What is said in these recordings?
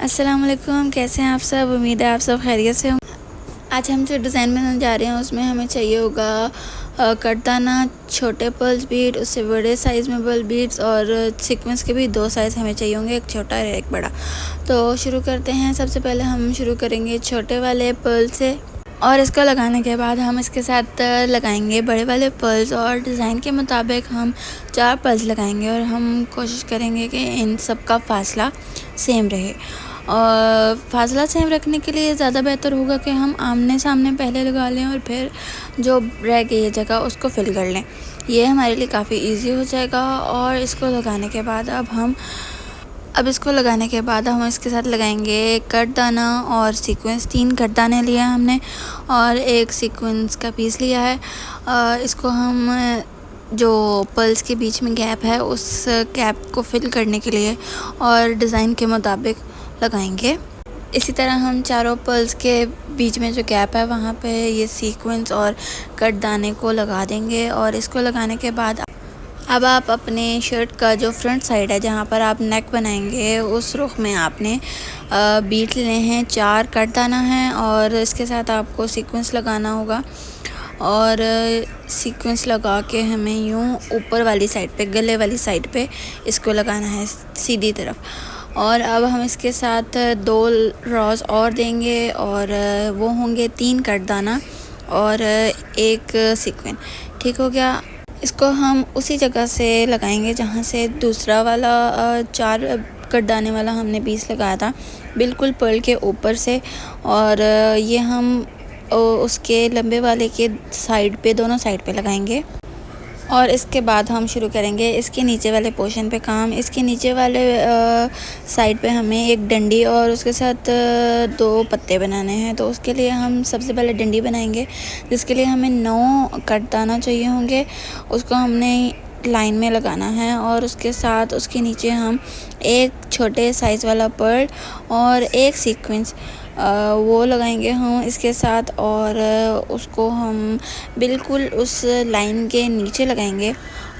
अस्सलाम वालेकुम, कैसे हैं आप सब। उम्मीद है आप सब खैरियत से होंगे। आज हम जो डिज़ाइन बनाने जा रहे हैं उसमें हमें चाहिए होगा कटदाना, छोटे पर्ल्स बीड, उससे बड़े साइज़ में पर्ल बीड्स और सीक्वेंस के भी 2 साइज़ हमें चाहिए होंगे, एक छोटा और एक बड़ा। तो शुरू करते हैं। सबसे पहले हम शुरू करेंगे छोटे वाले पर्ल से और इसको लगाने के बाद हम इसके साथ लगाएंगे बड़े वाले पर्ल्स और डिज़ाइन के मुताबिक हम 4 पर्ल्स लगाएंगे और हम कोशिश करेंगे कि इन सब का फ़ासला सेम रहे। और फ़ासला सेम रखने के लिए ज़्यादा बेहतर होगा कि हम आमने सामने पहले लगा लें और फिर जो रह गई है जगह उसको फिल कर लें। ये हमारे लिए काफ़ी इजी हो जाएगा। और इसको लगाने के बाद इसको लगाने के बाद हम इसके साथ लगाएंगे कटदाना और सीक्वेंस। 3 कटदाने लिए हमने और एक सीक्वेंस का पीस लिया है। इसको हम जो पर्ल्स के बीच में गैप है उस गैप को फिल करने के लिए और डिज़ाइन के मुताबिक लगाएंगे। इसी तरह हम चारों पर्ल्स के बीच में जो गैप है वहाँ पे ये सीक्वेंस और कटदाने को लगा देंगे। और इसको लगाने के बाद अब आप अपने शर्ट का जो फ्रंट साइड है जहाँ पर आप नेक बनाएंगे उस रुख में आपने बीट लेने हैं। 4 कटदाना है और इसके साथ आपको सीक्वेंस लगाना होगा और सीक्वेंस लगा के हमें यूँ ऊपर वाली साइड पे, गले वाली साइड पे इसको लगाना है सीधी तरफ। और अब हम इसके साथ 2 रॉज और देंगे और वो होंगे 3 कटदाना और एक सीक्वेंस। ठीक हो गया। इसको हम उसी जगह से लगाएंगे जहाँ से दूसरा वाला 4 कटदाने वाला हमने पीस लगाया था, बिल्कुल पर्ल के ऊपर से। और ये हम उसके लंबे वाले के साइड पे, दोनों साइड पे लगाएंगे। और इसके बाद हम शुरू करेंगे इसके नीचे वाले पोर्शन पे काम। इसके नीचे वाले साइड पे हमें एक डंडी और उसके साथ 2 पत्ते बनाने हैं। तो उसके लिए हम सबसे पहले डंडी बनाएंगे जिसके लिए हमें 9 कटदाना चाहिए होंगे। उसको हमने लाइन में लगाना है और उसके साथ उसके नीचे हम एक छोटे साइज़ वाला पर्ल और एक सीक्वेंस वो लगाएंगे हम इसके साथ। और उसको हम बिल्कुल उस लाइन के नीचे लगाएंगे।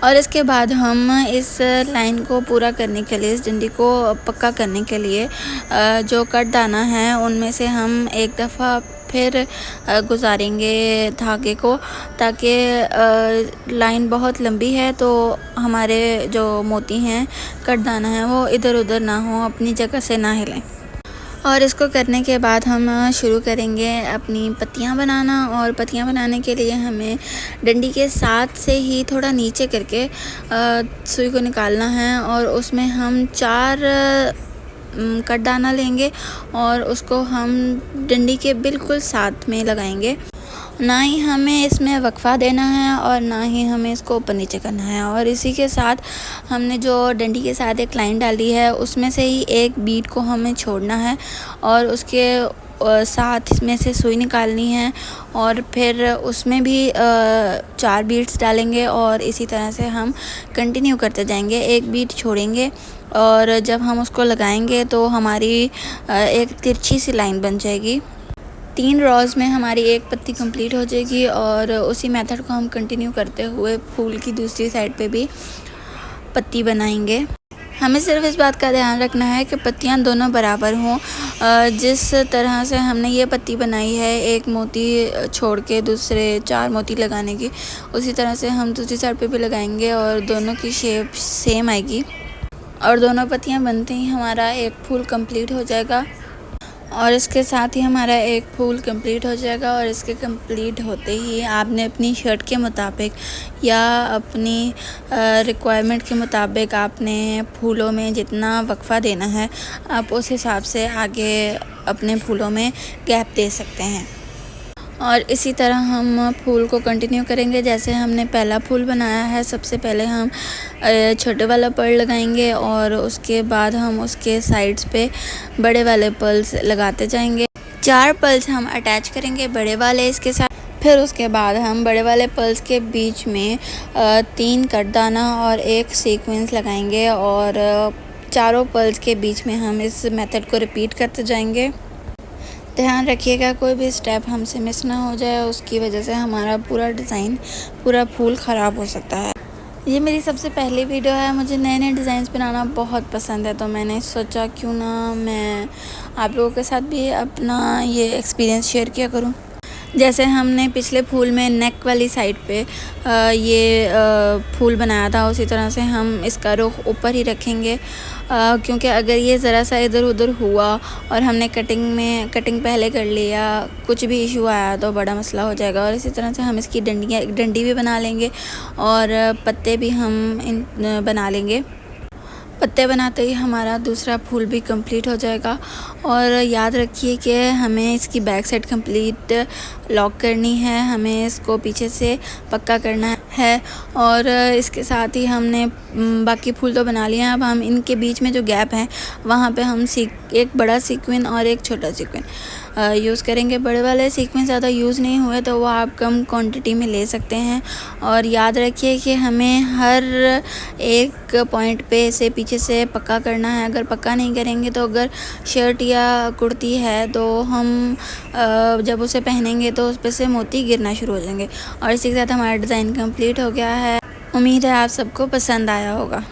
और इसके बाद हम इस लाइन को पूरा करने के लिए, इस डंडी को पक्का करने के लिए जो कटदाना है उनमें से हम एक दफ़ा फिर गुजारेंगे धागे को, ताकि लाइन बहुत लंबी है तो हमारे जो मोती हैं, कटदाना है, वो इधर उधर ना हो, अपनी जगह से ना हिलें। और इसको करने के बाद हम शुरू करेंगे अपनी पत्तियां बनाना। और पत्तियां बनाने के लिए हमें डंडी के साथ से ही थोड़ा नीचे करके सुई को निकालना है और उसमें हम 4 कटदाना लेंगे और उसको हम डंडी के बिल्कुल साथ में लगाएंगे। ना ही हमें इसमें वक्फ़ा देना है और ना ही हमें इसको ऊपर नीचे करना है। और इसी के साथ हमने जो डंडी के साथ एक लाइन डाली है उसमें से ही एक बीट को हमें छोड़ना है और उसके साथ में से सुई निकालनी है और फिर उसमें भी 4 बीट्स डालेंगे और इसी तरह से हम कंटिन्यू करते जाएंगे, एक बीट छोड़ेंगे। और जब हम उसको लगाएंगे तो हमारी एक तिरछी सी लाइन बन जाएगी। 3 रॉज में हमारी एक पत्ती कंप्लीट हो जाएगी। और उसी मेथड को हम कंटिन्यू करते हुए फूल की दूसरी साइड पे भी पत्ती बनाएंगे। हमें सिर्फ इस बात का ध्यान रखना है कि पत्तियां दोनों बराबर हों। जिस तरह से हमने ये पत्ती बनाई है, एक मोती छोड़ के दूसरे 4 मोती लगाने की, उसी तरह से हम दूसरी साइड पे भी लगाएंगे और दोनों की शेप सेम आएगी। और दोनों पत्तियां बनते ही हमारा एक फूल कंप्लीट हो जाएगा। और इसके साथ ही हमारा एक फूल कंप्लीट हो जाएगा। और इसके कंप्लीट होते ही आपने अपनी शर्ट के मुताबिक या अपनी रिक्वायरमेंट के मुताबिक आपने फूलों में जितना वक्फ़ा देना है आप उस हिसाब से आगे अपने फूलों में गैप दे सकते हैं। और इसी तरह हम फूल को कंटिन्यू करेंगे। जैसे हमने पहला फूल बनाया है, सबसे पहले हम छोटे वाला पर्ल लगाएंगे और उसके बाद हम उसके साइड्स पे बड़े वाले पर्ल्स लगाते जाएंगे। 4 पर्ल्स हम अटैच करेंगे बड़े वाले इसके साथ। फिर उसके बाद हम बड़े वाले पर्ल्स के बीच में 3 कटदाना और एक सीक्वेंस लगाएंगे और चारों पर्ल्स के बीच में हम इस मेथड को रिपीट करते जाएंगे। ध्यान रखिएगा कोई भी स्टेप हमसे मिस ना हो जाए, उसकी वजह से हमारा पूरा डिज़ाइन, पूरा फूल ख़राब हो सकता है। ये मेरी सबसे पहली वीडियो है। मुझे नए नए डिज़ाइंस बनाना बहुत पसंद है, तो मैंने सोचा क्यों ना मैं आप लोगों के साथ भी अपना ये एक्सपीरियंस शेयर किया करूँ। जैसे हमने पिछले फूल में नेक वाली साइड पे ये फूल बनाया था, उसी तरह से हम इसका रुख ऊपर ही रखेंगे, क्योंकि अगर ये ज़रा सा इधर उधर हुआ और हमने कटिंग पहले कर लिया, कुछ भी इशू आया तो बड़ा मसला हो जाएगा। और इसी तरह से हम इसकी डंडी भी बना लेंगे और पत्ते भी हम बना लेंगे। पत्ते बनाते ही हमारा दूसरा फूल भी कंप्लीट हो जाएगा। और याद रखिए कि हमें इसकी बैक साइड कंप्लीट लॉक करनी है, हमें इसको पीछे से पक्का करना है। और इसके साथ ही हमने बाकी फूल तो बना लिए हैं, अब हम इनके बीच में जो गैप है वहाँ पे हम एक बड़ा सीक्वेंस और एक छोटा सीक्वेंस यूज़ करेंगे। बड़े वाले सीक्वेंस ज़्यादा यूज़ नहीं हुए तो वो आप कम क्वांटिटी में ले सकते हैं। और याद रखिए कि हमें हर एक पॉइंट पे से पीछे से पक्का करना है। अगर पक्का नहीं करेंगे तो अगर शर्ट या कुर्ती है तो हम जब उसे पहनेंगे तो उस पर से मोती गिरना शुरू हो जाएंगे। और इसी के साथ हमारा डिज़ाइन कंप्लीट हो गया है। उम्मीद है आप सबको पसंद आया होगा।